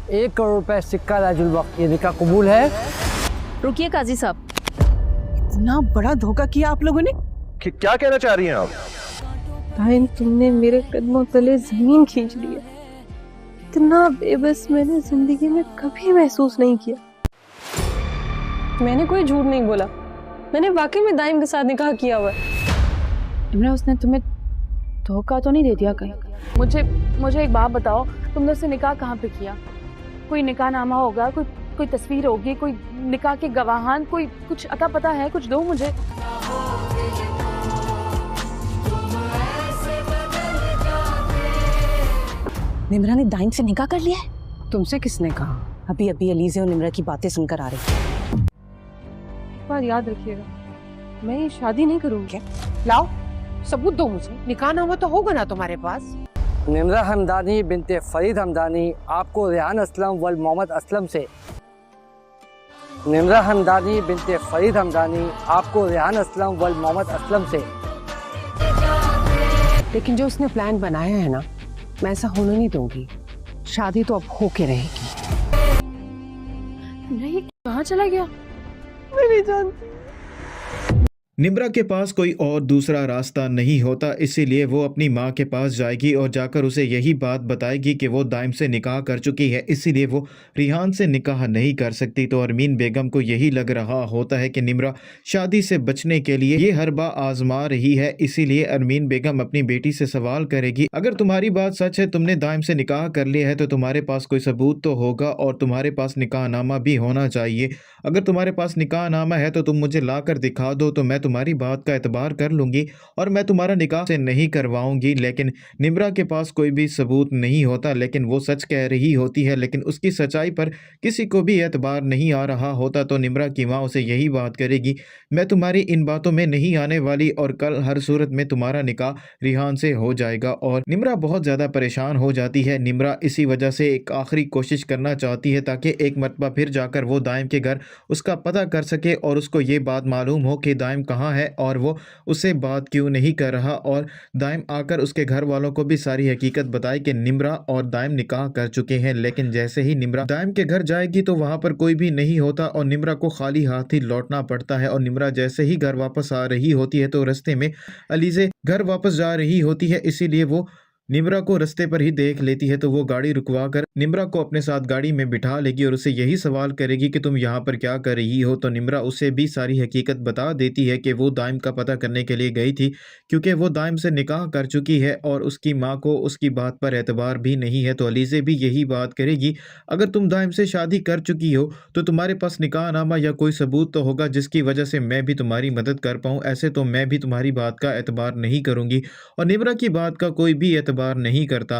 1 करोड़ रुपए सिक्का राजुल वक्त, ये निकाह कबूल है? रुकिए काजी साहब, इतना बड़ा धोखा किया आप लोगों ने। क्या कहना चाह रही हैं आप? ताइन, तुमने मेरे कदमों तले जमीन खींच ली है। इतना बेबस मैंने जिंदगी में कभी महसूस नहीं किया। मैंने कोई झूठ नहीं बोला, मैंने वाकई में दाइम के साथ निकाह किया हुआ है। निम्रा, उसने तुम्हें धोखा तो नहीं दे दिया कहीं? मुझे एक बात बताओ, तुमने उससे निकाह कहाँ पे किया? कोई निकाह नामा होगा, कोई तस्वीर होगी, कोई निकाह के गवाहान, कोई कुछ अता पता है? कुछ दो मुझे। निम्रा ने दाइम से निकाह कर लिया है? तुमसे किसने कहा? अभी अभी अलीज़े और निम्रा की बातें सुनकर आ रही थी। एक बात याद रखिएगा, मैं ये शादी नहीं करूंगी। लाओ सबूत दो मुझे, निकाहनामा तो होगा ना तुम्हारे पास? निम्रा हमदानी बिनते फरीद हमदानी आपको रेहान असलम वल मोहम्मद असलम से। निम्रा हमदानी बिनते फरीद हमदानी आपको रेहान असलम वल मोहम्मद असलम से। लेकिन जो उसने प्लान बनाया है ना, मैं ऐसा होने नहीं दूंगी। शादी तो अब होके रहेगी। नहीं, कहाँ चला गया? मैं नहीं जानती। निम्रा के पास कोई और दूसरा रास्ता नहीं होता, इसीलिए वो अपनी माँ के पास जाएगी और जाकर उसे यही बात बताएगी कि वो दाइम से निकाह कर चुकी है, इसीलिए वो रिहान से निकाह नहीं कर सकती। तो अरमीन बेगम को यही लग रहा होता है कि निम्रा शादी से बचने के लिए ये हरबा आजमा रही है, इसीलिए अरमीन बेगम अपनी बेटी से सवाल करेगी, अगर तुम्हारी बात सच है, तुमने दाइम से निकाह कर लिया है, तो तुम्हारे पास कोई सबूत तो होगा और तुम्हारे पास निकाहनामा भी होना चाहिए। अगर तुम्हारे पास निकाहनामा है तो तुम मुझे ला कर दिखा दो, तो मैं तुम्हारी बात का एतबार कर लूंगी और मैं तुम्हारा निकाह से नहीं करवाऊंगी। लेकिन निम्रा के पास कोई भी सबूत नहीं होता, लेकिन वो सच कह रही होती है, लेकिन उसकी सच्चाई पर किसी को भी एतबार नहीं आ रहा होता। तो निम्रा की माँ उसे यही बात करेगी, मैं तुम्हारी इन बातों में नहीं आने वाली और कल हर सूरत में तुम्हारा निकाह रिहान से हो जाएगा। और निम्रा बहुत ज़्यादा परेशान हो जाती है। निम्रा इसी वजह से एक आखिरी कोशिश करना चाहती है ताकि एक मरतबा फिर जाकर वो दाइम के घर उसका पता कर सके और उसको ये बात मालूम हो कि दाइम कहाँ है और वो उससे बात क्यों नहीं कर रहा, और दाइम आकर उसके घर वालों को भी सारी हकीकत बताए कि निम्रा और दाइम निकाह कर चुके हैं। लेकिन जैसे ही निम्रा दाइम के घर जाएगी तो वहां पर कोई भी नहीं होता और निम्रा को खाली हाथ ही लौटना पड़ता है। और निम्रा जैसे ही घर वापस आ रही होती है तो रास्ते में अलीज़े घर वापस जा रही होती है, इसीलिए वो निम्रा को रास्ते पर ही देख लेती है। तो वो गाड़ी रुकवा कर निम्रा को अपने साथ गाड़ी में बिठा लेगी और उसे यही सवाल करेगी कि तुम यहाँ पर क्या कर रही हो। तो निम्रा उसे भी सारी हकीकत बता देती है कि वो दाइम का पता करने के लिए गई थी, क्योंकि वो दाइम से निकाह कर चुकी है और उसकी माँ को उसकी बात पर एतबार भी नहीं है। तो अलीज़े भी यही बात करेगी, अगर तुम दाइम से शादी कर चुकी हो तो तुम्हारे पास निकाहनामा या कोई सबूत तो होगा जिसकी वजह से मैं भी तुम्हारी मदद कर पाऊँ, ऐसे तो मैं भी तुम्हारी बात का एतबार नहीं करूँगी। और निम्रा की बात का कोई भी एतबार नहीं करता।